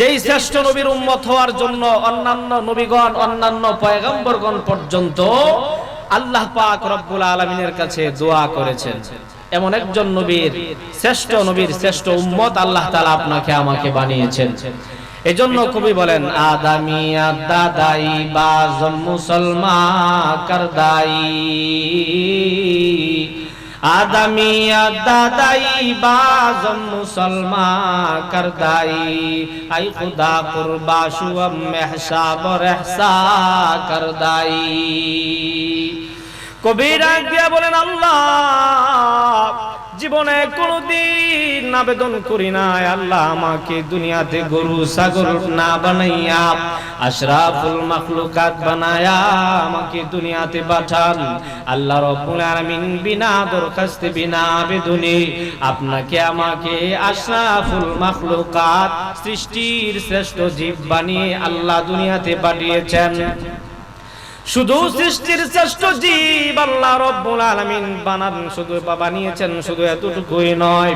যেই শ্রেষ্ঠ নবীর উম্মত হওয়ার জন্য অন্যান্য নবীগণ অন্যান্য পয়গম্বরগণ পর্যন্ত আল্লাহ পাক রব্বুল আলামিনের কাছে দোয়া করেছেন। এমন একজন নবীর শ্রেষ্ঠ উম্মত আল্লাহ তাআলা আপনাকে আমাকে বানিয়েছেন। এজন্য কবি বলেন আদামিয়া দাদাই বাজম মুসলমান করদাই, আদামিয়া দাদাই বাজম মুসলমান করদাই, আই খুদা কুরবাশু মেহসাব রেহসা করদাই। কবিরা গিয়া বলেন আল্লাহ জীবনে কোনদিন আবেদন করি নাই আল্লাহ আমাকে দুনিয়াতে গরু ছাগল না বানাইয়া আশরাফুল মাখলুকাত বানায়া আমাকে দুনিয়াতে পাঠান। আল্লাহ রাব্বুল আলামিন বিনা দরখাস্তে বিনা আবেদনে আপনাকে আমাকে আশরাফুল মাখলুকাত সৃষ্টির শ্রেষ্ঠ জীব বানিয়ে আল্লাহ দুনিয়াতে পাঠিয়েছেন। শুধু সৃষ্টির শ্রেষ্ঠ জীব আল্লাহ রাব্বুল আলামিন বানিয়েছেন, শুধু এতটুকুই নয়,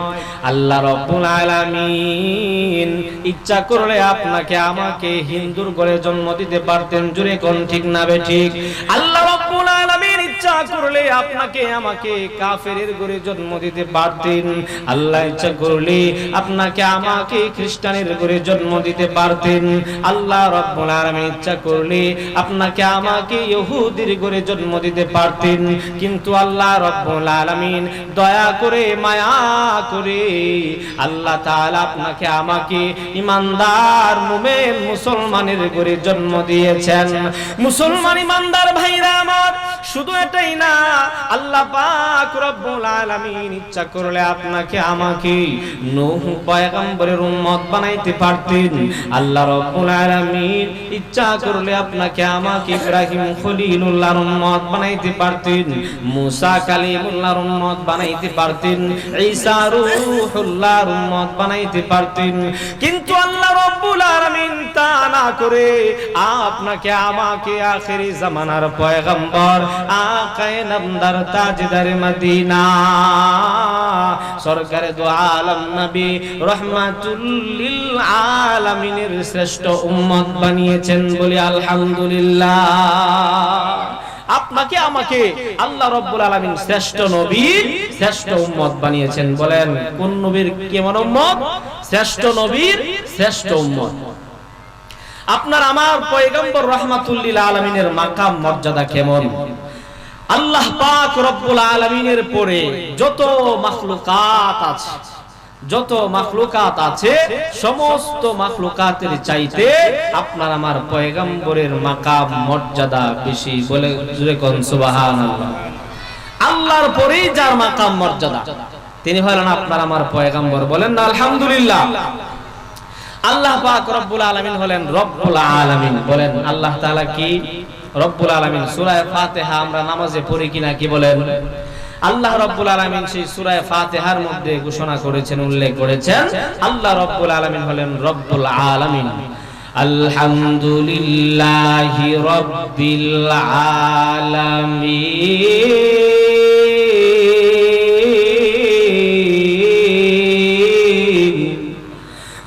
আল্লাহ রাব্বুল আলামিন ইচ্ছা করলে আপনাকে আমাকে হিন্দুর ঘরে জন্ম দিতে পারতেন। জুরে কোন ঠিক না বে ঠিক? আল্লাহ রাব্বুল আলামিন ইচ্ছা করলে আপনাকে আমাকে কাফেরের ঘরে জন্ম দিতে পারতেন। আল্লাহ ইচ্ছা করলে আপনাকে আমাকে খ্রিস্টানের ঘরে জন্ম দিতে পারতেন। আল্লাহ রাব্বুল আলামিন ইচ্ছা করলে আপনাকে আমাকে ইহুদির ঘরে জন্ম দিতে পারতেন। কিন্তু আল্লাহ রাব্বুল আলামিন দয়া করে মায়া করে আল্লাহ তাআলা আপনাকে আমাকে ইমানদার মুমিন মুসলমানের ঘরে জন্ম দিয়েছেন। মুসলমান ইমানদার ভাইরা আমার, শুধু এটাই না, আল্লাহ পাক রব্বুল আলামিন ইচ্ছা করলে আপনাকে আমাকে নূহ পয়গম্বরের উম্মত বানাইতে পারতেন। আল্লাহ রব্বুল আলামিন ইচ্ছা করলে আপনাকে আমাকে ইব্রাহিম খলিলুল্লাহর উম্মত বানাইতে পারতেন, মুসা কালিমুল্লাহর উম্মত বানাইতে পারতেন, ঈসা রূহুল্লাহর উম্মত বানাইতে পারতেন। কিন্তু আল্লাহ রব্বুল আলামিন তা না করে আপনাকে আমাকে আখেরি জামানার পয়গম্বর আকায়ে নামদার তাজদার মদিনা সরকারে দু আলম নবী রহমাতুল লিল আলামিনের শ্রেষ্ঠ উম্মত বানিয়েছেন। বলি আলহামদুলিল্লাহ। আপনাকে আমাকে আল্লাহ রাব্বুল আলামিন শ্রেষ্ঠ নবীর শ্রেষ্ঠ উম্মত বানিয়েছেন। বলেন কোন নবীর কেমন উম্মত? শ্রেষ্ঠ নবীর শ্রেষ্ঠ উম্মত। আপনার আমার পয়গম্বর রাহমাতুল লিল আলামিনের মাকাম মর্যাদা কেমন? আল্লাহ পাক রব্বুল আলামিনের পরে যত মাখলুকাত আছে সমস্ত মাখলুকাতের চাইতে আপনার আমার পয়গম্বরের মাকাম মর্যাদা বেশি। বলে জোরে কোন সুবহানাল্লাহ। আল্লাহর পরেই যার মাকাম মর্যাদা তিনি হলেন আপনার আমার পয়গম্বর। বলেন না আলহামদুলিল্লাহ। আল্লাহ পাক রব্বুল আলামিন হলেন রব্বুল আলামিন। বলেন আল্লাহ তাআলা কি? রব্বুল আলামিন। সূরা ফাতিহা আমরা নামাজে পড়ি কিনা কি বলেন? আল্লাহ রব্বুল আলামিন সেই সূরা ফাতিহার মধ্যে ঘোষণা করেছেন, উল্লেখ করেছেন, আল্লাহ রব্বুল আলামিন হলেন রব্বুল আলামিন। আলহামদুলিল্লাহি রাব্বিল আলামিন।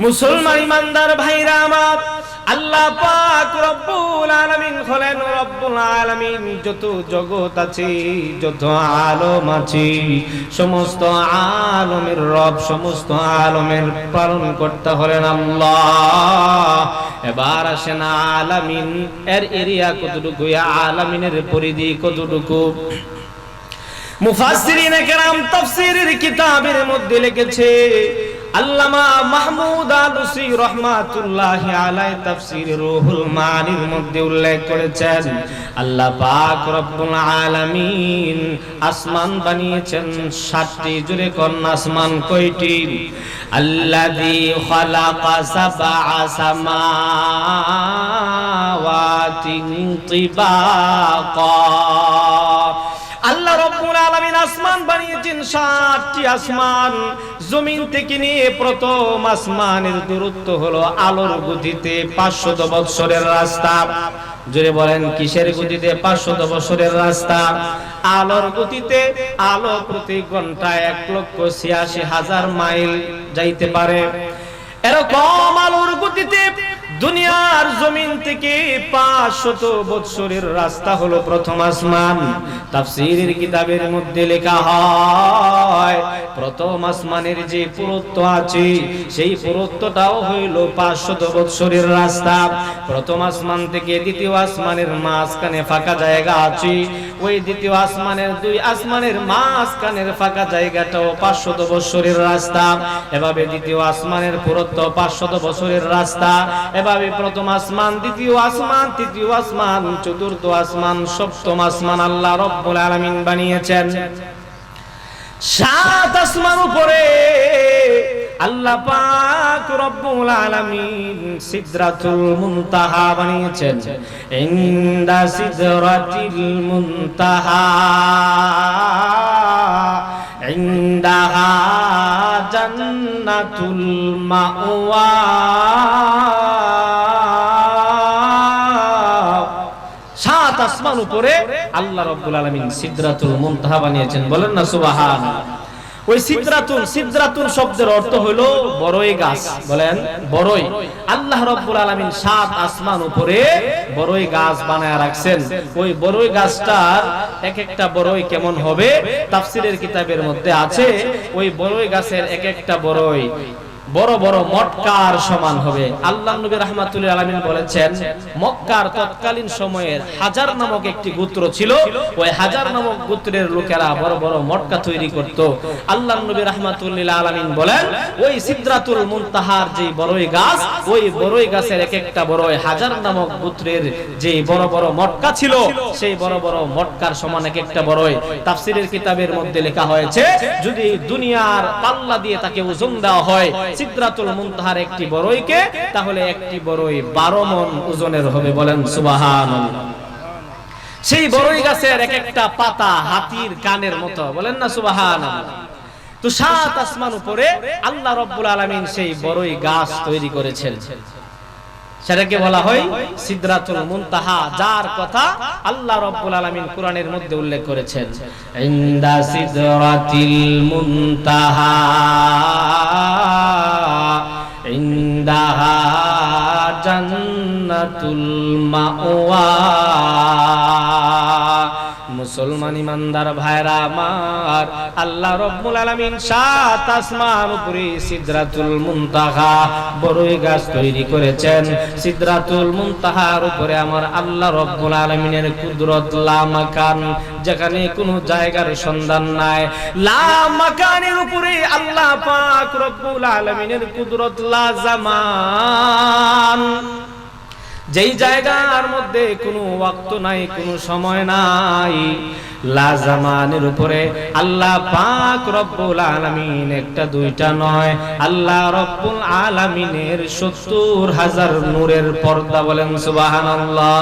মুসলমান ইমানদার ভাইরা আমার, আল্লাহ পাক রব্বুল আলামিন হলেন রব্বুল আলামিন। যত জগৎ আছে, যত আলম আছে, সমস্ত আলমের রব, সমস্ত আলমের পালন কর্তা হলেন আল্লাহ। এবার আসেন আলামিন এর এরিয়া কতটুকু, আলামিনের পরিধি কতটুকু? মুফাসসিরিনে কেরাম তাফসীরের কিতাবের মধ্যে লিখেছে, আল্লামা মাহমুদ আলুসি রহমাতুল্লাহি আলাইহি তাফসীর রুহুল মানির মধ্যে উল্লেখ করেছেন, আল্লাহ পাক রব্বুল আলামিন আসমান বানিয়েছেন ৭টি। জুরে কোন আসমান কয়টি? আল্লাযী খালাকা সাবআ সামাওয়াতিন তিবাকা। আল্লাহ রাব্বুল আলামিন আসমান বানিয়েছেন ৭টি আসমান। জমিন থেকে নিয়ে প্রথম আসমানের দূরত্ব হলো আলোর গতিতে ৫০০ বছরের রাস্তা। জোরে বলেন কিসের গতিতে? ৫০০ বছরের রাস্তা। আলোর গতিতে আলো প্রতি ঘন্টায় ১,৮৬,০০০ মাইল যাইতে পারে। এরকম আলোর গতিতে দুনিয়ার জমিন থেকে 500 বৎসরের রাস্তা হলো প্রথম আসমান। তাফসীরের কিতাবের মধ্যে লেখা হয় প্রথম আসমানের যে পুরুত্ব আছে সেই পুরুত্বটাও হইল 500 বৎসরের রাস্তা। প্রথম আসমান থেকে দ্বিতীয় আসমানের মাঝখানে ফাঁকা জায়গা আছে, ওই দ্বিতীয় আসমানের 2 আসমানের মাঝখানের ফাঁকা জায়গাটাও 500 বৎসরের রাস্তা। এভাবে দ্বিতীয় আসমানের পুরুত্ব 500 বছরের রাস্তা। এভাবে প্রথম আসমান, দ্বিতীয় আসমান, তৃতীয় আসমান, চতুর্থ আসমান, সপ্তম আসমান আল্লাহ রব্বুল আলামিন বানিয়েছেন। 7 আসমান উপরে আল্লাহ পাক রব্বুল আলামিন সিদরাতুল মুনতাহা বানিয়েছেন। ইনদা সিদরাতিল মুনতাহা ইনদাহা জান্নাতুল মাওয়া। 7 আসমান উপরে আল্লাহ রাব্বুল আলামিন সিদরাতুল মুনতাহা বানিয়েছেন। বলেন না সুবহানাল্লাহ। ওই সিদরাতুল শব্দের অর্থ হলো বড়ই গাছ। বলেন বড়ই। আল্লাহ রাব্বুল আলামিন 7 আসমান উপরে বড়ই গাছ বানায় রাখছেন। ওই বড়ই গাছটার এক একটা বড়ই কেমন হবে তাফসীরের কিতাবের মধ্যে আছে, ওই বড়ই গাছের এক একটা বড়ই বড় বড় মটকার সমান হবে। আল্লাহ নবী রাহমাতুল্লাহ আলামিন বলেছেন মক্কার তৎকালীন সময়ের হাজার নামক একটি গোত্র ছিল, ওই হাজার নামক গোত্রের লোকেরা বড় বড় মটকা তৈরি করত। আল্লাহ নবী রাহমাতুল্লাহ আলামিন বলেন ওই সিদরাতুল মুনতাহার যে বড়ই গাছ, ওই বড়ই গাছের এক একটা বড়ই হাজার নামক গোত্রের যে বড় বড় মটকা ছিল সেই বড় বড় মটকার সমান এক একটা বড়ই। তাফসীরের কিতাবের মধ্যে লেখা হয়েছে যদি দুনিয়ার পাল্লা দিয়ে তাকে ওজন দেওয়া হয় সিদরাতুল মুনতাহার একটি বড়ইকে, তাহলে একটি বড়ই 12 মণ ওজনের হবে। বলেন সুবহানাল্লাহ। সেই বড়ই গাছের এক একটা পাতা হাতির কানের মতো। বলেন না সুবহানাল্লাহ। তো 7 আসমান উপরে আল্লাহ রাব্বুল আলামিন সেই বড়ই গাছ তৈরি করেছেন, সেটাকে বলা হয় সিদরাতুল মুনতাহা, যার কথা আল্লাহ রাব্বুল আলামিন কোরআনের মধ্যে উল্লেখ করেছেন ইনদা সিদরাতিল মুনতাহা ইনদাহা জান্নাতুল মাওয়া। মুসলমান ইমানদার ভাইরা আমার, আল্লাহ রাব্বুল আলামিন 7 আসমান উপরে সিদরাতুল মুনতাহা বড়ই গাছ তৈরি করেছেন। সিদরাতুল মুনতাহার উপরে আমার আল্লাহ রাব্বুল আলামিনের কুদরত লা মাকান, যেখানে কোনো জায়গার সন্ধান নাই। লা মাকানের উপরে আল্লাহ পাক রব্বুল আলামিনের কুদরত লা জামান, যেই জায়গার মধ্যে কোনো ওয়াক্ত নাই, কোনো সময় নাই। লা জামানের উপরে আল্লাহ পাক রব্বুল আলামিন একটা দুইটা নয়, আল্লাহ রব্বুল আলামিনের 70,000 নূরের পর্দা। বলেন সুবহানাল্লাহ।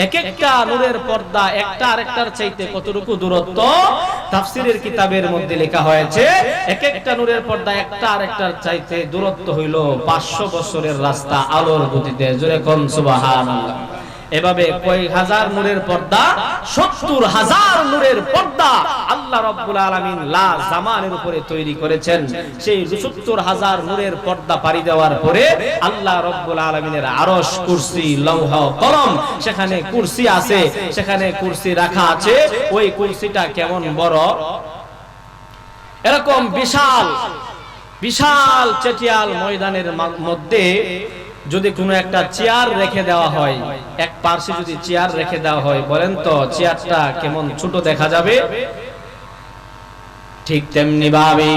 এক একটা নূরের পর্দা একটা আরেকটার চাইতে কতটুকু দূরত্ব তাফসীরের কিতাবের মধ্যে লেখা হয়েছে এক একটা নূরের পর্দা একটা আরেকটার চাইতে দূরত্ব হইল 500 বছরের রাস্তা আলোর গতিতে। জোরে কোন সুবহানাল্লাহ। এভাবে কয় হাজার নূরের পর্দা, 70,000 নূরের পর্দা আল্লাহ রাব্বুল আলামিন লা জামানের উপরে তৈরি করেছেন। সেই 70,000 নূরের পর্দা পাড়ি দেওয়ার পরে আল্লাহ রাব্বুল আলামিনের আরশ, কুরসি, লৌহ, কলম, সেখানে কুরসি আছে, সেখানে কুরসি রাখা আছে। ওই কুরসিটা কেমন বড়, এরকম বিশাল বিশাল চেটিয়াল ময়দানের মধ্যে যদি কোনো একটা চেয়ার রেখে দেওয়া হয়, এক পাশে যদি চেয়ার রেখে দেওয়া হয়, বলেন তো চেয়ারটা কেমন ছোট দেখা যাবে? ঠিক তেমনি ভাবে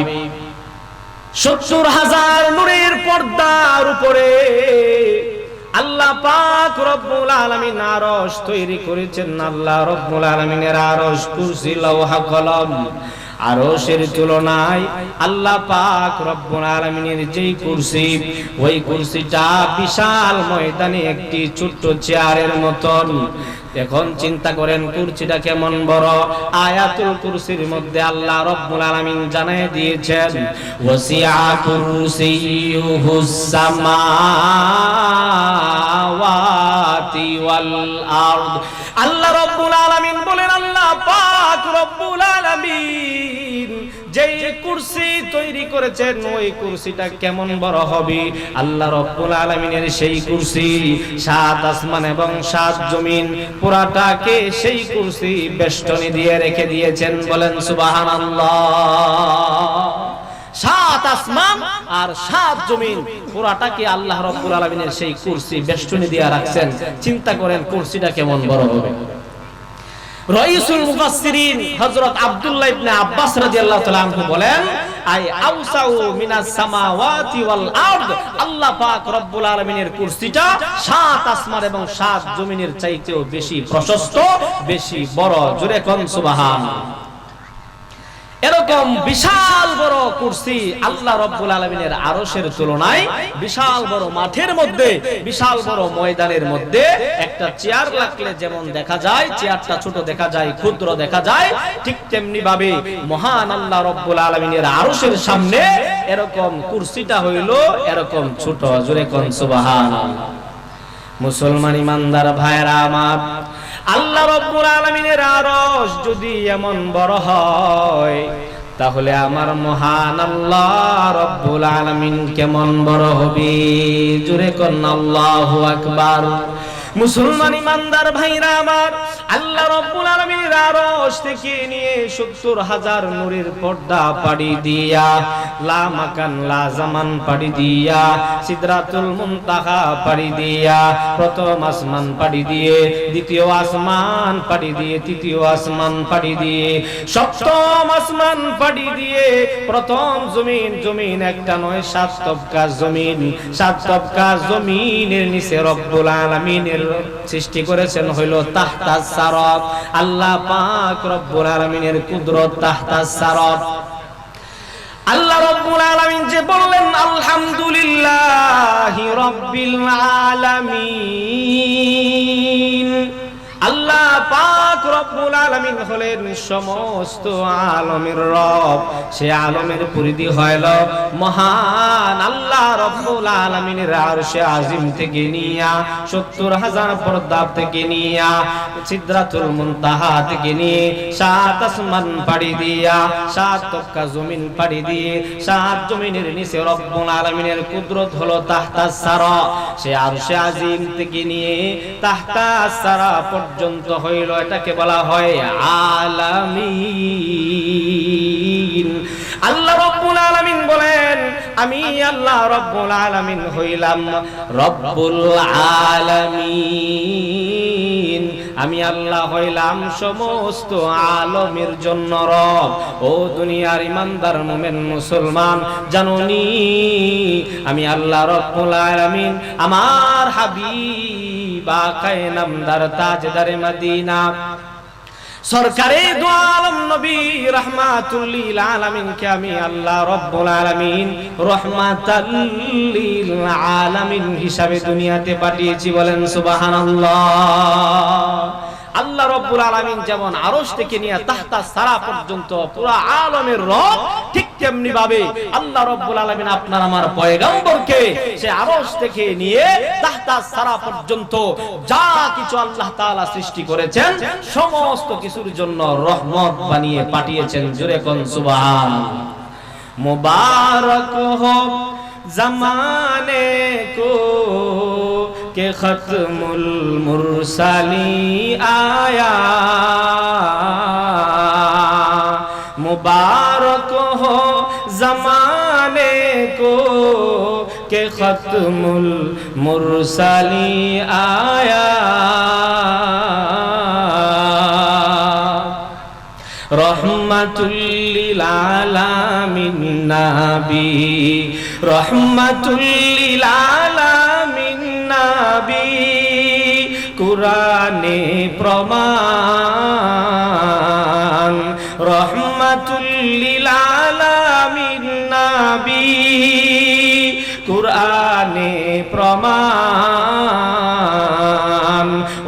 70,000 নূরের পর্দার উপরে আল্লাহ পাক রব্বুল আলামিন আরশ তৈরি করেছেন। আল্লাহ রব্বুল আলামিনের আরশ, কুরসি, লৌহ, কলম, আরশের তুলনায় আল্লাহ পাক রব্বুল আলামিনের যেই কুরসি, ওই কুরসিটা বিশাল ময়দানে একটি ছোট্ট চেয়ারের মতন। এখন চিন্তা করেন কুরসিটা কেমন বড়। আয়াতুল কুরসির মধ্যে আল্লাহ রব্বুল আলামিন জানায় দিয়েছেন ওয়াসিআ কুরসিয়ুহুস সামাওয়াতি ওয়াল আরদ। আল্লাহ রব্বুল আলামিন বলেন, আল্লাহ পাক রব্বুল আলামিন যেই কুরসি তৈরি করেছেন ওই কুরসিটা কেমন বড় হবে। আল্লাহ রাব্বুল আলামিনের সেই কুরসি 7 আসমান এবং 7 জমিন পুরাটাকে সেই কুরসি বেষ্টনী দিয়ে রেখে দিয়েছেন। বলেন সুবহানাল্লাহ। 7 আসমান আর 7 জমিন পুরাটাকে আল্লাহ রাব্বুল আলামিনের সেই কুরসি বেষ্টনী দিয়ে রাখছেন। চিন্তা করেন কুরসিটা কেমন বড় হবে। রাইসুল মুফাসসিরিন হযরত আব্দুল্লাহ ইবনে আব্বাস রাদিয়াল্লাহু তাআলা আনহু বলেন, আই আউসাউ মিনাস সামাওয়াতি ওয়াল আরদ, আল্লাহ পাক রব্বুল আলামিনের কুরসিটা 7 আসমান এবং 7 জমিনের চাইতেও বেশি প্রশস্ত, বেশি বড়। জোরে কোন সুবহানাল্লাহ। এরকম বিশাল বড় কুরসি আল্লাহ রাব্বুল আলামিনের আরশের তুলনায় বিশাল বড় মাঠের মধ্যে, বিশাল বড় ময়দানের মধ্যে একটা চেয়ার রাখলে যেমন দেখা যায়, চেয়ারটা ছোট দেখা যায়, ক্ষুদ্র দেখা যায়, ঠিক তেমনি ভাবে মহান আল্লাহ রাব্বুল আলামিনের আরশের সামনে এরকম কুরসিটা হইল এরকম ছোট। জোরে কোন সুবহানাল্লাহ। মুসলমান ইমানদার ভাইরা আমার, আল্লাহ রাব্বুল আলামিনের আরশ যদি এমন বড় হয় তাহলে আমার মহান আল্লাহ রাব্বুল আলামিন কেমন বড় হবে। জোরে কোন আল্লাহু আকবার। মুসলমান ইমানদার ভাইরা আমার, আল্লাহ রাব্বুল আলামিনের আরশ থেকে নিয়ে ৭০,০০০ নূরের পর্দা পাড়ি দিয়া, লা মাকান লা জামান পাড়ি দিয়া, সিদরাতুল মুনতাহা পাড়ি দিয়া, প্রথম আসমান পাড়ি দিয়ে, দ্বিতীয় আসমান পাড়ি দিয়ে, তৃতীয় আসমান পাড়ি দিয়ে, সপ্তম আসমান পাড়ি দিয়ে, প্রথম জমিন, জমিন একটা নয় ৭ তবকা জমিন, ৭ তবকা জমিনের নিচে রব্বুল আলামিনের সৃষ্টি করেছেন হইল তাহতাস সারাব। আল্লাহ পাক রব্বুল আলামিনের কুদরত তাহতাস সারাব। আল্লাহ রাব্বুল আলামিন যে বললেন আলহামদুলিল্লাহি রাব্বিল আলামিন, আল্লাহ পাক রব্বুল আলামিন হলেন সমস্ত আলমের রব। সে আলমের পরিধি হইল মহান আল্লাহ রব্বুল আলামিনের আরশে আজিম থেকে নিয়া, ৭০,০০০ পর্দা থেকে নিয়া, সিদরাতুল মুনতাহা থেকে নিয়ে 7 আসমান পাড়ি দিয়া, 7 তবকা জমিন পাড়ি দিয়ে, 7 জমিনের নিচে রব্বুল আলামিনের কুদরত হলো তাহতাস সারা। সে আরশে আজিম থেকে নিয়ে তাহতাস সারা পর্যন্ত হইল, এটাকে বলা হয় আলামিন। আল্লাহ রাব্বুল আলামিন বলেন, আমি আল্লাহ রাব্বুল আলামিন হইলাম রব্বুল আলামিন, আমি আল্লাহ হইলাম সমস্ত আলমের জন্য রব। ও দুনিয়ার ইমানদার মুমিন মুসলমান, জানুনি আমি আল্লাহ রাব্বুল আলামিন আমার হাবিব আকায়ে নামদার তাজদারে মদিনা সরকারে দু আলম নবী রাহমাতুল লিল আলামিন কে আমি আল্লাহ রাব্বুল আলামিন রাহমাতাল লিল আলামিন হিসাবে দুনিয়াতে পাঠিয়েছি। বলেন সুবহানাল্লাহ। আল্লাহ রাব্বুল আলামিন যেমন আরশ থেকে নিয়ে তাহতাস সারা পর্যন্ত পুরো আলমের রব, ঠিক তেমনি ভাবে আল্লাহ রাব্বুল আলামিন আপনার আমার পয়গম্বরকে সে আরশ থেকে নিয়ে তাহতাস সারা পর্যন্ত যা কিছু আল্লাহ তাআলা সৃষ্টি করেছেন সমস্ত কিছুর জন্য রহমত বানিয়ে পাঠিয়েছেন। জোরে কোন সুবহানাল্লাহ। মুবারক হো জমানে কো के खत्मुल मुरसली आया, मुबारक हो जमाने को के खत्मुल मुरसली आया, रहमतुल लिल आलामीन नबी, रहमतुल लिल आलामीन নবী, কুরআনে প্রমাণ, রহমাতুল লিল আলামিন নবী, কুরআনে প্রমাণ।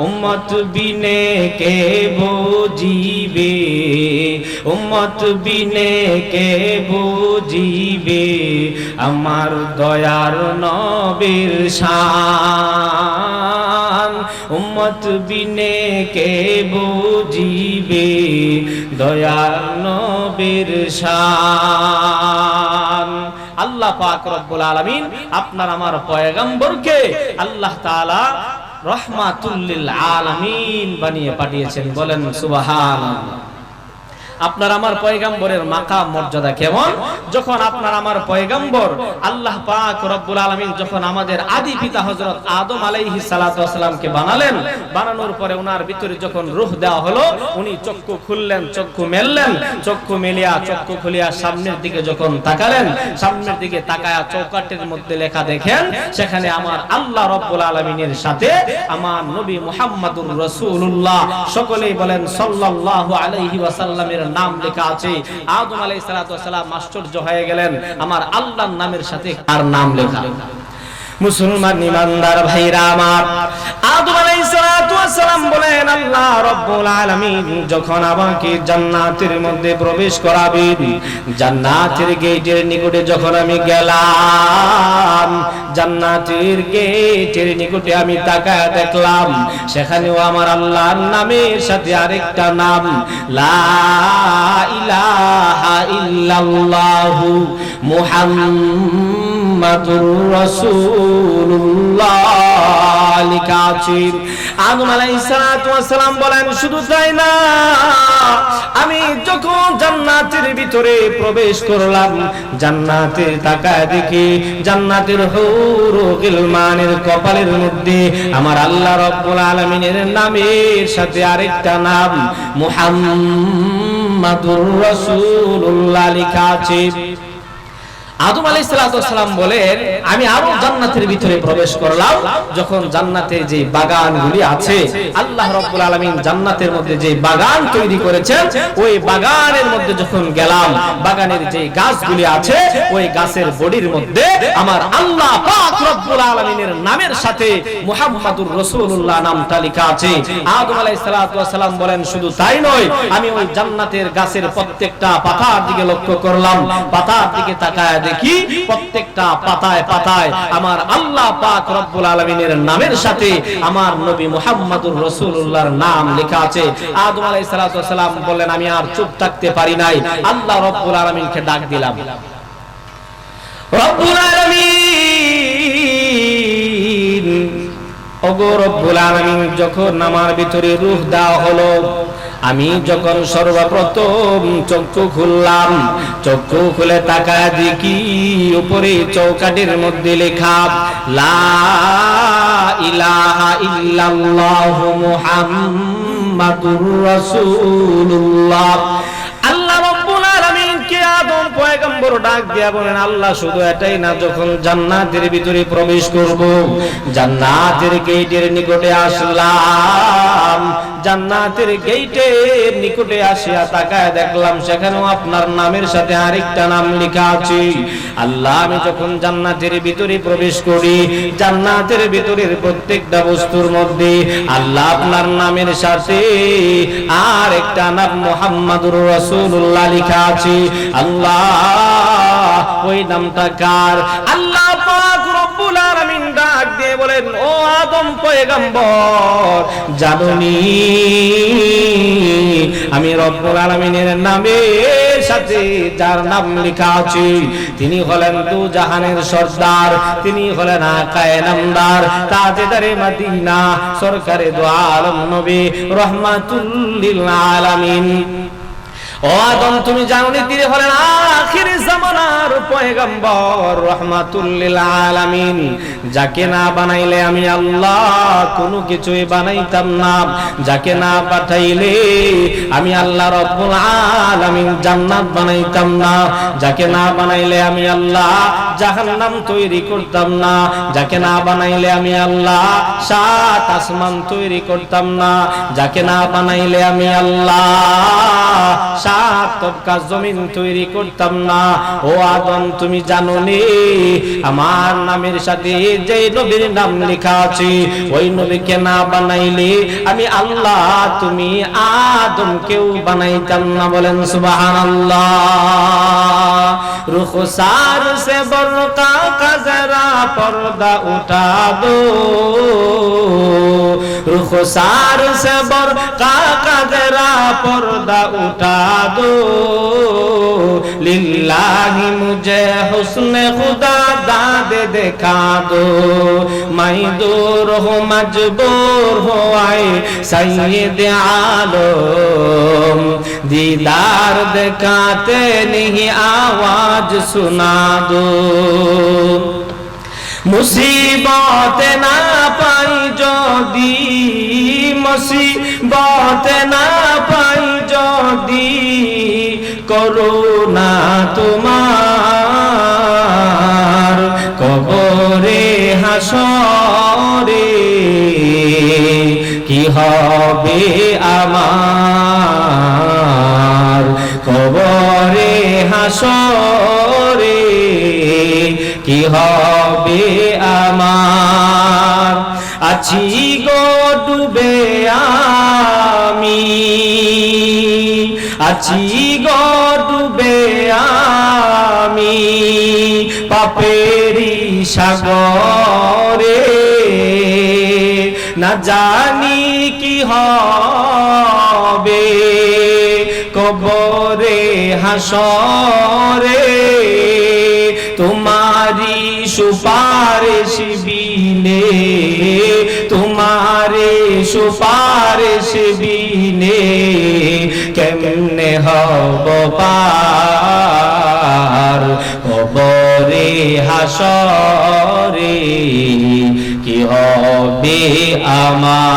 উম্মত বিনে কে বুঝিবে, উম্মত বিনে কে বুঝিবে আমার দয়ার নবীর শান, উম্মত বিনে কে বুঝিবে দয়ার নবীর শান। আল্লাহ পাক রব্বুল আলামিন আপনার আমার পয়গম্বরকে আল্লাহ তাআলা রাহমাতুল লিল আলামিন বানিয়ে পাঠিয়েছেন। বলেন সুবহানাল্লাহ। আপনার আমার পয়গম্বরের মাকাম মর্যাদা কেমন? যখন আপনার আমার পয়গম্বর আল্লাহ পাক রব্বুল আলামিন যখন আমাদের আদি পিতা হযরত আদম আলাইহিস সালাতু ওয়াস সালামকে বানালেন, বানানোর পরে ওনার ভিতরে যখন রূহ দেওয়া হলো, উনি চক্ষু খুললেন, চক্ষু মেললেন, চক্ষু মেলিয়া চক্ষু খুলিয়া সামনের দিকে যখন তাকালেন, সামনের দিকে তাকায়া চৌকাঠের মধ্যে লেখা দেখেন, সেখানে আমার আল্লাহ রব্বুল আলামিনের সাথে আমার নবী মুহাম্মাদুর রাসূলুল্লাহ, সকলেই বলেন সাল্লাল্লাহু আলাইহি ওয়াসাল্লামের নাম লেখা আছে। আদম আলাইহিস সালাতু ওয়াস সালাম আশ্চর্য হয়ে গেলেন, আমার আল্লাহর নামের সাথে কার নাম লেখা? মুসলমান ইমানদার ভাইরা আমার, আদম আলাইহিস সালাতু ওয়াস সালাম বলেন, আল্লাহ রাব্বুল আলামিন যখন আমাকে জান্নাতের মধ্যে প্রবেশ করাবেন, জান্নাতের গেটের নিকটে যখন আমি গেলাম, জান্নাতের গেটের নিকটে আমি তাকায় দেখলাম, সেখানেও আমার আল্লাহর নামের সাথে আরেকটা নাম লা ইলাহা ইল্লাল্লাহু মুহাম্মাদুর রাসূলুল্লাহ লেখা আছে। আদম আলাইহিস সালাতু ওয়াস সালাম বলেন, শুধু তাই না, আমি যখন জান্নাতের ভিতরে প্রবেশ করলাম, জান্নাতে তাকায় দেখি জান্নাতের হুর ও গিলমানের কপালের মধ্যে আমার আল্লাহ রাব্বুল আলামিনের নামের সাথে আরেকটা নাম মুহাম্মাদুর রাসূলুল্লাহ লেখা আছে। আদম আলাইহিস সালাতু ওয়াস সালাম বলেন, আমি আরো জান্নাতের ভিতরে প্রবেশ করলাম, যখন জান্নাতে যে বাগানগুলি আছে, আল্লাহ রাব্বুল আলামিন জান্নাতের মধ্যে যে বাগান তৈরি করেছেন, ওই বাগানের মধ্যে যখন গেলাম, বাগানের যে গাছগুলি আছে, ওই গাছের বডির মধ্যে আমার আল্লাহ পাক রব্বুল আলামিনের নামের সাথে মুহাম্মাদুর রাসূলুল্লাহ নামটা লেখা আছে। আদম আলাইহিস সালাতু ওয়াস সালাম বলেন, শুধু তাই নয়, আমি ওই জান্নাতের গাছের প্রত্যেকটা পাতার দিকে লক্ষ্য করলাম, পাতার দিকে তাকায় দেখি প্রত্যেকটা পাতায় পাতায় আমার আল্লাহ পাক রব্বুল আলামিনের নামের সাথে আমার নবী মুহাম্মাদুর রাসূলুল্লাহর নাম লেখা আছে। আদম আলাইহিস সালাতু ওয়াস সালাম বলেন, আমি আর চুপ থাকতে পারি নাই, আল্লাহ রব্বুল আলামিনকে ডাক দিলাম, রব্বুল আলামিন, ওগো রব্বুল আলামিন, যখন আমার ভিতরে রূহ দেওয়া হলো, আমি যখন সর্বপ্রথম চক্ষু খুললাম, চক্ষু খুলে তাকায় দেখি উপরে চৌকাঠের মধ্যে লেখা লা ইলাহা ইল্লাল্লাহু মুহাম্মাদুর রাসূলুল্লাহ। আল্লাহ রাব্বুল আলামিনকে আদম পয়গম্বর ডাক দিয়া বলেন, আল্লাহ শুধু এটাই না, যখন জান্নাতের ভিতরে প্রবেশ করব, জান্নাতের গেটের নিকটে আসলাম, জান্নাতের গেটের নিকটে আসিয়া তাকায় দেখলাম সেখানেও আপনার নামের সাথে আরেকটা নাম লেখা আছে। আল্লাহ, আমি যখন জান্নাতের ভিতরে প্রবেশ করি, জান্নাতের ভিতরের প্রত্যেকটা বস্তুর মধ্যে আল্লাহ আপনার নামের সাথে আর একটা নাম মুহাম্মাদুর রাসূলুল্লাহ লেখা আছে। আল্লাহ, ওই নামটা কার? আল্লাহ পাক রব্বুল আলামিন ডাক দিয়ে বলেন, ও আদম পয়গম্বর, জানুনি আমি রব্বুল আলামিনের নামের সাথে যার নাম লেখা আছে, তিনি হলেন দু জাহানের সরদার, তিনি হলেন আকায়ে নামদার, তাজেদারে মদিনা, সরকারে দু আলম, নবী রহমাতুল লিল আলামিন। ও আদম, তুমি জানোনি তিনি হলেন আখির জামানার পয়গম্বর, রাহমাতুল লিল আলামিন, যাকে না বানাইলে আমি আল্লাহ কোনো কিছুই বানাইতাম না, যাকে না পাঠাইলে আমি আল্লাহ রব্বুল আলামিন জান্নাত বানাইতাম না, যাকে না বানাইলে আমি আল্লাহ জাহান্নাম তৈরি করতাম না, যাকে না বানাইলে আমি আল্লাহ সাত আসমান তৈরি করতাম না, যাকে না বানাইলে আমি আল্লাহ সাত তবকা জমিন তৈরি করতাম না। ও আদম, তুমি জানো নি আমার নামের সাথে যে নবীর নাম লেখা আছে, ওই নবীকে না বানাইলে আমি আল্লাহ তুমি আদমকেও বানাইতাম না। বলেন সুবহানাল্লাহ। रुखसार से बरका का जरा पर्दा उठा दो, रुखसार से बरक़ा का जरा पर्दा उठा दो, लिल्लाही मुझे हुस्न खुदा दाद दिखा दो, मैं दूर हूँ मजबूर हो आए सैयद आलम, दीदार दिखाते नहीं आवाज सुना दो, मुसीबत ना पाई जो दी, मुसीबत ना पाई जो दी, करुणा तुम्हार कबरे हाशरे কি হবে আমার, কবরে হাসরে কি হবে আমার, আছি গো ডুবে আমি, আছি গো ডুবে আমি পাপেরি সাগরে, না জানি কি হবে কবরে হাসরে, তোমারি সুপারিশ বিনে, তোমারি সুপারিশ বিনে কেমনে হব পার, কবরে হাসরে কি হবে আমার।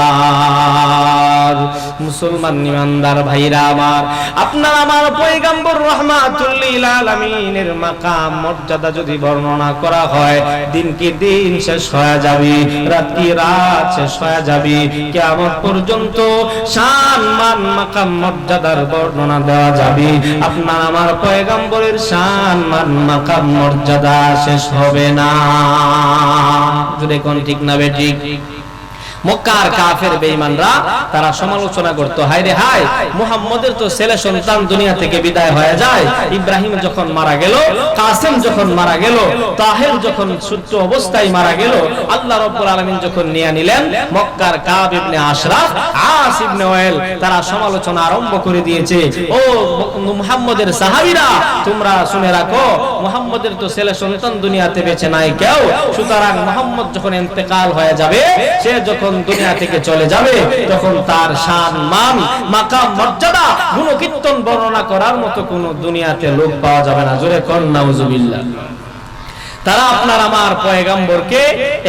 মুসলমান ইমানদার ভাইরা আমার, আপনার আমার পয়গম্বর রাহমাতুল লিল আলামিনের মাকাম মর্যাদা যদি বর্ণনা করা হয়, দিন কি দিন শেষ হয়ে যাবে, রাত কি রাত শেষ হয়ে যাবে, কিয়ামত পর্যন্ত শান মান মাকাম মর্যাদার বর্ণনা দেওয়া যাবে, আপনার আমার পয়গম্বরের শান মান মাকাম মর্যাদা শেষ হবে না। যদি কোন ঠিক না বেঠিক? মক্কার কাফের বেঈমানরা তারা সমালোচনা করত, হায় রে হায়, মুহাম্মদের তো ছেলে সন্তান দুনিয়া থেকে বিদায় হয়ে যায়, ইব্রাহিম যখন মারা গেল, কাসেম যখন মারা গেল, তাহের যখন সূত্র অবস্থায় মারা গেল, আল্লাহ রাব্বুল আলামিন যখন নিয়ে নিলেন, মক্কার কাব ইবনে আশরাফ, আস ইবনে ওয়াইল তারা সমালোচনা আরম্ভ করে দিয়েছে, ও মুহাম্মদের সাহাবীরা তোমরা শুনে রাখো, মুহাম্মদের তো ছেলে সন্তান দুনিয়াতে বেঁচে নাই কেউ, সুতরাং মুহাম্মদ যখন ইন্তেকাল হয়ে যাবে, সে যখন দুনিয়া থেকে চলে যাবে, তখন তার শান মান মাকাম মর্যাদা গুণকীর্তন বর্ণনা করার মতো কোন দুনিয়াতে লোক পাওয়া যাবে না। জোরে কোন নাউজুবিল্লাহ। তারা আপনার আমার পয়গম্বরকে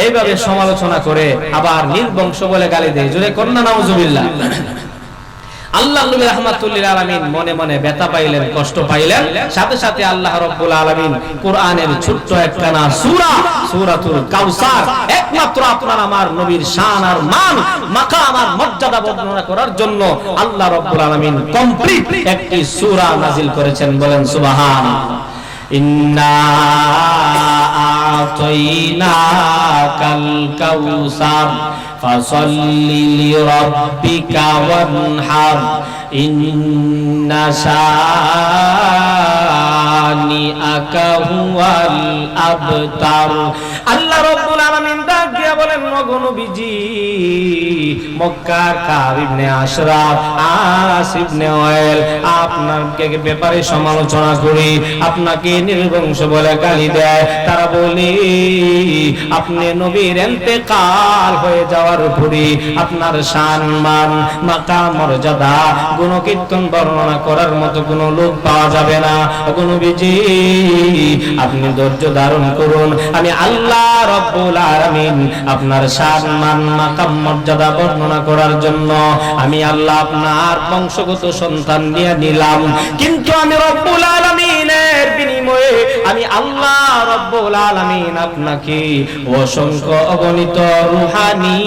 এইভাবে সমালোচনা করে আবার নির্বংশ বলে গালি দেয়। জোরে কোন নাউজুবিল্লাহ। আল্লাহ নবী রাহমাতুল লিল আলামিন মনে মনে ব্যথা পাইলেন, কষ্ট পাইলেন, সাথে সাথে আল্লাহ রাব্বুল আলামিন কোরআনের ছোট্ট একখানা সূরা, সূরাতুল কাউসার, একমাত্র আপনার আমার নবীর শান আর মান মাকাম আর মর্যাদা বর্ণনা করার জন্য আল্লাহ রাব্বুল আলামিন কমপ্লিট একটি সূরা নাযিল করেছেন। বলেন সুবহানাল্লাহ। ইন্না আতাইনাকাল কাউসার ফাসাল্লি লিরাব্বিকা ওয়ানহার ইন্না শানিআকা হুয়াল আবতার। আল্লাহ রাব্বুল আলামিন ডাক দিয়া বলেন, ওগো নবীজি, মক্কার কাব ইবনে আশরাফ, আস ইবনে ওয়াইল আপনাকে ব্যাপারে সমালোচনা করি, আপনাকে নির্বংশ বলে গালি দেয়। তারা বলে আপনি নবীর ইন্তেকাল হয়ে যাওয়ার পরে আপনার শান মান মাকাম মর্যাদা গুণকীর্তন বর্ণনা করার মতো কোনো লোক পাওয়া যাবে না। ওগো নবীজি, আপনি ধৈর্য ধারণ করুন, আমি আল্লাহ রাব্বুল আলামিন আপনার শান মান মাকাম মর্যাদা বর্ণনা করার জন্য আমি আল্লাহ আপনার বংশগত সন্তান নিয়ে নিলাম, কিন্তু আমি রব্বুল আলামিনের বিনিময়ে আমি আল্লাহ রব্বুল আলামিন আপনাকে অসংখ্য অগণিত রূহানি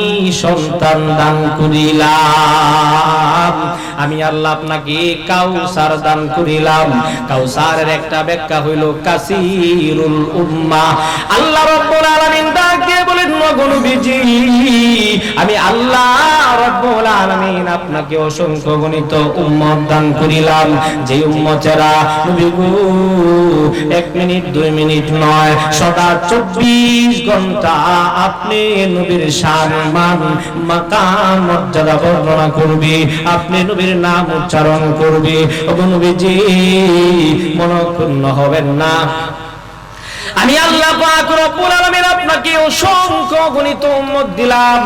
সন্তান দান করিলাম। আমি আল্লাহ আপনাকে কাউসার দান করিলাম। কাউসারের একটা ব্যাখ্যা হইল কাসিরুল উম্মাহ। আল্লাহ রাব্বুল আলামিন ডাক দিয়ে বলেন, ওগো নবীজি, আমি আল্লাহ রাব্বুল আলামিন আপনাকে অসংখ্য গণিত উম্মত দান করিলাম, যে উম্মতেরা নবী গো 1 মিনিট 2 মিনিট নয়, সদা 24 ঘন্টা আপনি নবীর শান মান মাকাম মর্যাদা বর্ণনা করবে, আপনি নবীর নাম উচ্চারণ করবে। ওগো নবীজি মনক্ষুণ্ণ হবেন না। আমি আল্লাহ পাক রব্বুল আলামিন আপনাকে অসংখ্য গণিত উম্মত দিলাম,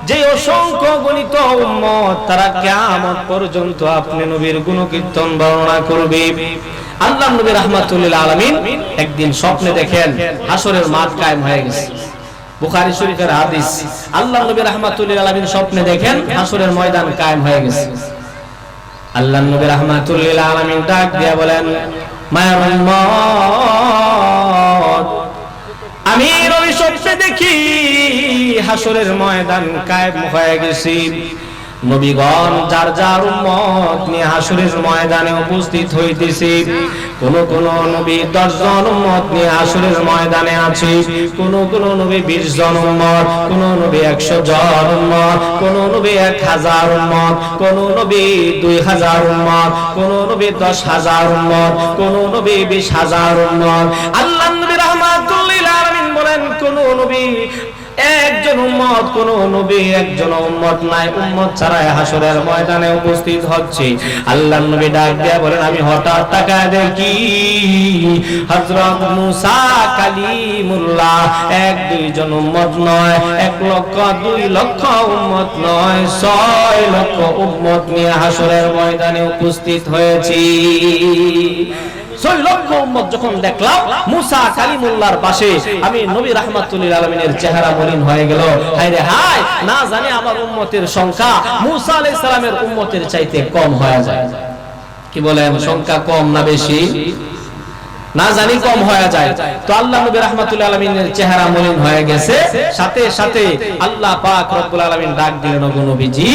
যে অসংখ্য গণিত উম্মত তারা কিয়ামত পর্যন্ত আপনি নবীর গুণকীর্তন বর্ণনা করবে। আল্লাহ নবী রাহমাতুল লিল আলামিন একদিন স্বপ্নে দেখেন হাসরের মাঠ কায়েম হয়ে গেছে। বুখারী শরীফের হাদিস, আল্লাহ নবী রাহমাতুল লিল আলামিন স্বপ্নে দেখেন হাসরের ময়দান কায়েম হয়ে গেছে। আল্লাহ নবী রাহমাতুল লিল আলামিন ডাক দিয়ে বলেন, মায়ার উম্মত, আমি নবী স্বপ্নে দেখি হাসরের ময়দান কায়েম হয়ে গেছে। নবীগণ যার যার উম্মত নিয়ে হাসরের ময়দানে উপস্থিত হইতেছে। কোন কোন নবী 10 জন উম্মত নিয়ে হাসরের ময়দানে আছে, কোন কোন নবী 20 জন উম্মত, কোন নবী 100 জন উম্মত, কোন নবী 1000 উম্মত, কোন নবী 2000 উম্মত, কোন নবী 10,000 উম্মত, কোন নবী 20,000 উম্মত। আল্লাহ নবী রাহমাতুল লিল আলামিন বলেন, কোন নবী একজন উম্মত, কোন নবী একজন উম্মত নাই, উম্মত ছাড়াই হাসরের ময়দানে উপস্থিত হচ্ছে। আল্লাহর নবী ডাক দিয়ে বলেন, আমি হঠাৎ তাকায় দেখি হযরত মুসা কালিমুল্লাহ 1-2 জন উম্মত নয়, 1 লক্ষ 2 লক্ষ উম্মত নয়, 6 লক্ষ উম্মত নিয়ে হাসরের ময়দানে উপস্থিত হয়েছে। 6 লক্ষ উম্মত যখন দেখলাম মুসা কালিমুল্লাহর পাশে, আমি নবী রাহমাতুল লিল আলামিনের চেহারা মলিন হয়ে গেল। হায় রে হায়, না জানি আমার উম্মতের সংখ্যা মুসা আলাইহিস সালামের উম্মতের চাইতে কম হয়ে যায়। কি বলেন, সংখ্যা কম না বেশি? না জানি কম হয়ে যায়। তো আল্লাহ নবী রাহমাতুল লিল আলামিনের চেহারা মলিন হয়ে গেছে, সাথে সাথে আল্লাহ পাক রব্বুল আলামিন ডাক দিলেন, ওগো নবীজি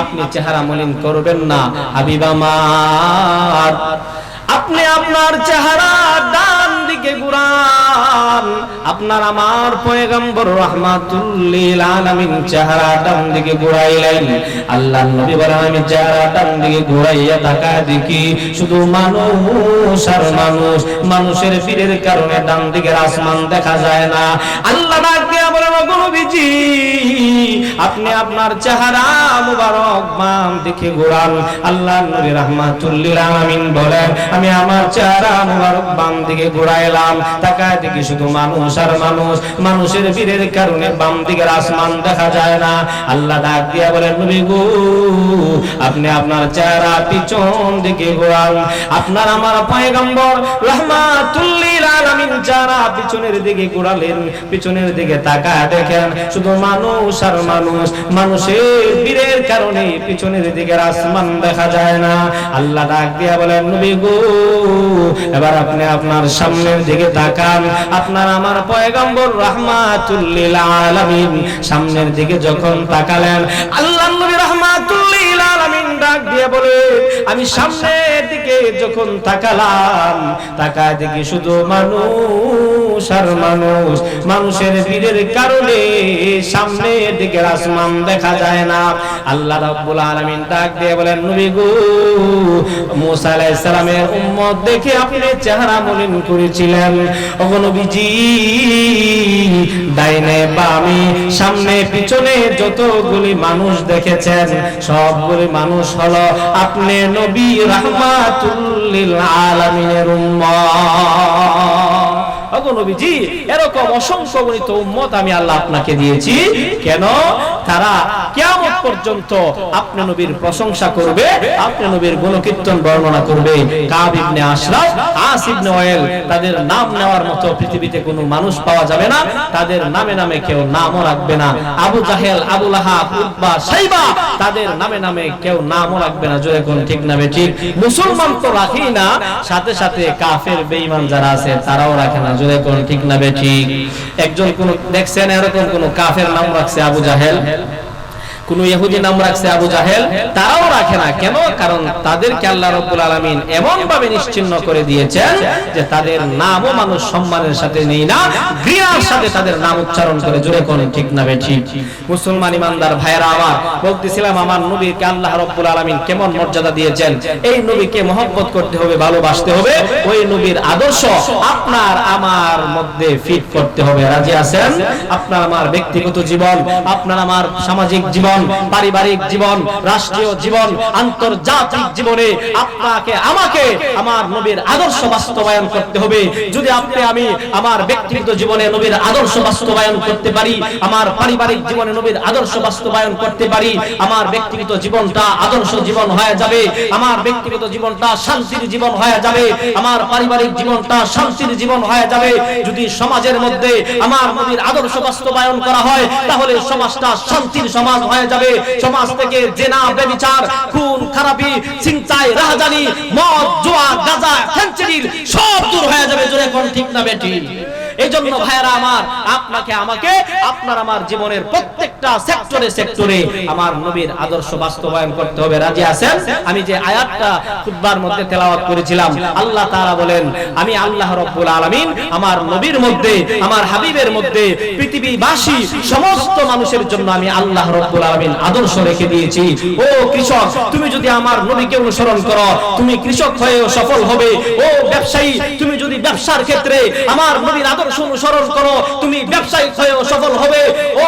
আপনি চেহারা মলিন করবেন না, হাবিব আমার আপনি আপনার চেহারা ডান দিকে ঘুরান। আপনার আমার পয়গম্বর রাহমাতুল লিল আলামিন চেহারা ডান দিকে ঘুরাইলেন। আল্লাহর নবী বলেন, আমি চেহারা ডান দিকে ঘুরাইয়া তাকায় দেখি শুধু মানুষ আর মানুষ, মানুষের ভিড়ের কারণে ডান দিকের আসমান দেখা যায় না। আল্লাহ ডাক দিয়া বলেন, ওগো নবীজি আপনি আপনার চেহারা মুবারক বাম দিকে ঘোরান। আল্লাহর নবী রাহমাতুল লিল আলামিন বলেন, আমি আমার চেহারা মুবারক বাম দিকে ঘোরাইলাম, তাকায় দেখি শুধু মানুষ আর মানুষ, মানুষের ভিড়ের কারণে বাম দিকের আসমান দেখা যায় না। আল্লাহ ডাক দিয়া বলেন, নবী গো আপনি আপনার চেহারা পিছন দিকে ঘোরান। আপনার আমার পয়গম্বর রাহমাতুল লিল আলামিন চেহারা পিছনের দিকে ঘোরালেন, পিছনের দিকে তাকায় দেখেন শুধু মানুষ আর মানুষ, মানুষের ভিড়ের কারণে পিছনের দিকের আসমান দেখা যায় না। আল্লাহ ডাক দিয়া বলেন, নবী গো এবার আপনি আপনার সামনের দিকে তাকান। আপনার আমার পয়গম্বর রাহমাতুল লিল আলামিন সামনের দিকে যখন তাকালেন, আল্লাহর নবী রাহমাতুল লিল আলামিন ডাক দিয়ে বলে, আমি সামনের দিকে যখন তাকালাম, তাকায় দেখি শুধু মানুষ আর মানুষ, মানুষের ভিড়ের কারণে সামনের দিকের আসমান দেখা যায় না। আল্লাহ রাব্বুল আলামিন ডাক দিয়ে বলেন, নবী গো মুসা আলাইহিস সালামের উম্মত দেখে আপনি চেহারা মলিন করেছিলেন। ওগো নবীজি ডাইনে বামে সামনে পিছনে যতগুলি মানুষ দেখেছেন সবগুলি মানুষ হলো আপনি নবী রাহমাতুল লিল আলামিনের উম্মত। ওগো নবীজি এরকম অসংখ্য গণিত উম্মত আমি আল্লাহ আপনাকে দিয়েছি, কেন? তারা কিয়ামত পর্যন্ত আপনি নবীর প্রশংসা করবে, আপনি নবীর গুণকীর্তন বর্ণনা করবে। কাব ইবনে আশরাফ, আস ইবনে ওয়াইল, তাদের নাম নেওয়ার মতো পৃথিবীতে কোনো মানুষ পাওয়া যাবে না, তাদের নামে নামে কেউ নামও রাখবে না। আবু জাহেল, আবু লাহাব, উতবা, শাইবা, তাদের নামে নামে কেউ নামও রাখবে না। জোরে কোন ঠিক না বেঠিক? মুসলমান তো রাখেই না, সাথে সাথে কাফের বেঈমান যারা আছে তারাও রাখে না। জোরে কোন ঠিক না বেঠিক? একজন কোন দেখছেন এরকম কোন কাফের নাম রাখছে আবু জাহেল? কোন ইহুদি নাম রাখছে আবু জাহেল, তারাও রাখে না। কেন? কারণ তাদেরকে আল্লাহ রাব্বুল আলামিন এমন ভাবে নিশ্চিহ্ন করে দিয়েছেন যে তাদের নামও মানুষ সম্মানের সাথে নেই না, ঘৃণার সাথে তাদের নাম উচ্চারণ করে। জোরে কোন ঠিক না বেঠিক? মুসলমান ইমানদার ভাইরা আমার, বলতেছিলাম আমার নবীকে আল্লাহ রাব্বুল আলামিন কেমন মর্যাদা দিয়েছেন। এই নবীকে মহব্বত করতে হবে, ভালোবাসতে হবে। ওই নবীর আদর্শ আপনার আমার মধ্যে ফিট করতে হবে। রাজি আছেন? আপনার আমার ব্যক্তিগত জীবন, আপনার আমার সামাজিক জীবন, পারিবারিক জীবন, রাষ্ট্রীয় জীবন, আন্তর্জাতিক জীবনে আপনাকে আমাকে আমার নবীর আদর্শ বাস্তবায়ন করতে হবে। যদি আপনি আমি আমার ব্যক্তিগত জীবনে নবীর আদর্শ বাস্তবায়ন করতে পারি, আমার পারিবারিক জীবনে নবীর আদর্শ বাস্তবায়ন করতে পারি, আমার ব্যক্তিগত জীবনটা আদর্শ জীবন হয়ে যাবে, আমার ব্যক্তিগত জীবনটা শান্তির জীবন হয়ে যাবে, আমার পারিবারিক জীবনটা শান্তির জীবন হয়ে যাবে। যদি সমাজের মধ্যে আমার নবীর আদর্শ বাস্তবায়ন করা হয়, তাহলে সমাজটা শান্তির সমাজ হয়ে যাবে। সমাজ থেকে জেনা, ব্যভিচার, খুন খারাপি, ছিনতাই, রাহাজানি, মদ, জুয়া, গাঁজা, ফেনসিডিল সব দূর হয়ে যাবে। জোরে কোন ঠিক না বেঠিক? এই জন্য ভাইরা আমার, আপনাকে আমাকে আপনার আমার জীবনের প্রত্যেকটা সেক্টরে সেক্টরে আমার নবীর আদর্শ বাস্তবায়ন করতে হবে। রাজি আছেন? আমি যে আয়াতটা খুতবার মধ্যে তেলাওয়াত করেছিলাম, আল্লাহ তাআলা বলেন, আমি আল্লাহ রাব্বুল আলামিন আমার নবীর মধ্যে, আমার হাবিবের মধ্যে পৃথিবীবাসী সমস্ত মানুষের জন্য আমি আল্লাহ রাব্বুল আলামিন আদর্শ রেখে দিয়েছি। ও কৃষক, তুমি যদি আমার নবীকে অনুসরণ করো, তুমি কৃষক হয়েও সফল হবে। ও ব্যবসায়ী, তুমি যদি ব্যবসার ক্ষেত্রে আমার নবীর আদর্শ অনুসরণ করো, তুমি ব্যবসায়িক হয়েও সফল হবে। ও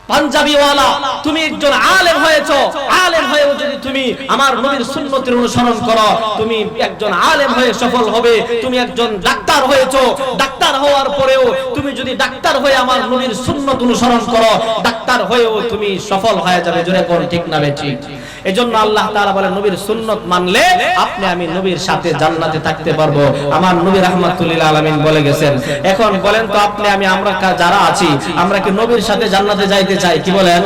পাঞ্জাবিওয়ালা, তুমি একজন আলেম হয়েছো, আলেম হয়েও যদি তুমি আমার নবীর সুন্নতের অনুসরণ করো, তুমি একজন আলেম হয়ে সফল হবে। তুমি একজন ডাক্তার হয়েছো, ডাক্তার হওয়ার পরেও তুমি যদি ডাক্তার হয়ে আমার নবীর সুন্নত অনুসরণ করো, ডাক্তার হয়েও তুমি সফল হয়ে যাবে। জোরে কোন ঠিক না বেঠিক? এজন্য আল্লাহ তাআলা বলেন, নবীর সুন্নত মানলে আপনি আমি নবীর সাথে জান্নাতে থাকতে পারবো। আমার নবী রাহমাতুল্লিল আলামিন বলে গেছেন। এখন বলেন তো আপনি আমি আমরা যারা আছি, আমরা কি নবীর সাথে জান্নাতে যাইতে চাই? কি বলেন?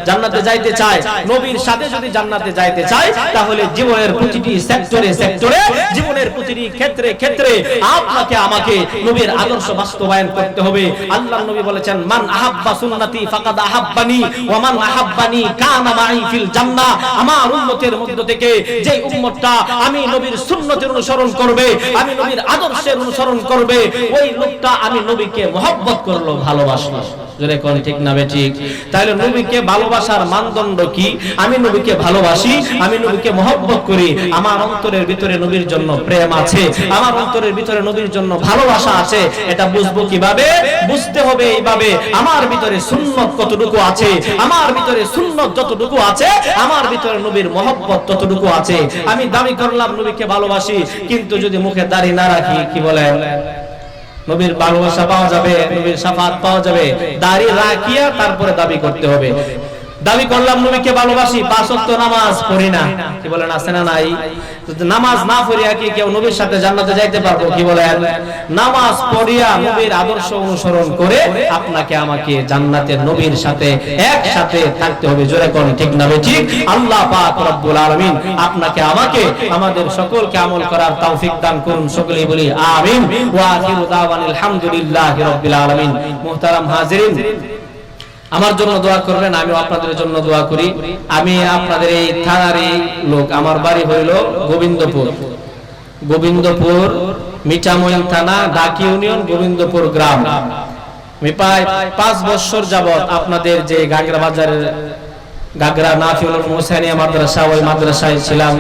জান্নাতে যাইতে চাই। নবীর সাথে যদি জান্নাতে যাইতে চাই, তাহলে জীবনের প্রতিটি সেক্টরে সেক্টরে, জীবনের প্রতিটি ক্ষেত্রে ক্ষেত্রে আপনাকে আমাকে নবীর আদর্শ বাস্তবায়ন করতে হবে। আল্লাহর নবী বলেছেন, মান আহাব্বা সুন্নতি ফাকাদ আহাব্বানি ওয়া মান আহাব্বানি কানা মাই ফিল জান্নাহ। আমার উম্মতের মধ্য থেকে যে উম্মতটা আমি নবীর সুন্নতের অনুসরণ করবে, আমি নবীর আদর্শের অনুসরণ করবে, ওই লোকটা আমি নবীকে মহব্বত করলো, ভালোবাসলো। জোরে কোন ঠিক না বেঠিক? তাহলে নবীকে ভালোবাসার মানদণ্ড কি? আমি নবীকে ভালোবাসি, আমি নবীকে মহব্বত করি, আমার অন্তরের ভিতরে নবীর জন্য প্রেম আছে, আমার অন্তরের ভিতরে নবীর জন্য ভালোবাসা আছে। এটা বুঝবো কিভাবে? বুঝতে হবে এইভাবে, আমার ভিতরে সুন্নত কতটুকু আছে, আমার ভিতরে সুন্নত যতটুকু আছে, আমার ভিতরে নবীর মহব্বত ততটুকু আছে। আমি দাবি করলাম নবীকে ভালোবাসি, কিন্তু যদি মুখে দাড়ি না রাখি, কি বলেন? নবীর ভালোবাসা পাওয়া যাবে, নবীর শাফাত পাওয়া যাবে? দাড়ি রাখিয়া তারপরে দাবি করতে হবে। দাবি করলাম নবীকে ভালোবাসি, 5 ওয়াক্ত নামাজ পড়ি না, কি বলেন? আছে না নাই? নামাজ না পড়িয়া কি কেউ নবীর সাথে জান্নাতে যাইতে পারবো? কি বলেন? নামাজ পড়িয়া নবীর আদর্শ অনুসরণ করে আপনাকে আমাকে জান্নাতে নবীর সাথে একসাথে থাকতে হবে। জোরে কোন ঠিক না বেঠিক? আল্লাহ পাক রব্বুল আলামিন আপনাকে আমাকে আমাদের সকলকে আমল করার তৌফিক দান করুন। সকলেই বলি আমিন। ওয়া আখিরু দাওয়ানিল হামদুলিল্লাহি রাব্বিল আলামিন। মুহতারাম হাজিরিন, আমার জন্য দোয়া করবেন, আমি আপনাদের জন্য দোয়া করি। আমি আপনাদের এই থানারই লোক, আমার বাড়ি হইল গোবিন্দপুর, গোবিন্দপুর মিঠামইন থানা, ঢাকি ইউনিয়ন, গোবিন্দপুর গ্রাম। আমি প্রায় 5 বছর যাবত আপনাদের যে গাগরা বাজারের গাগরা নাফিউল মুসানিয়া মাদ্রাসা, ওই মাদ্রাসায় ছিলাম।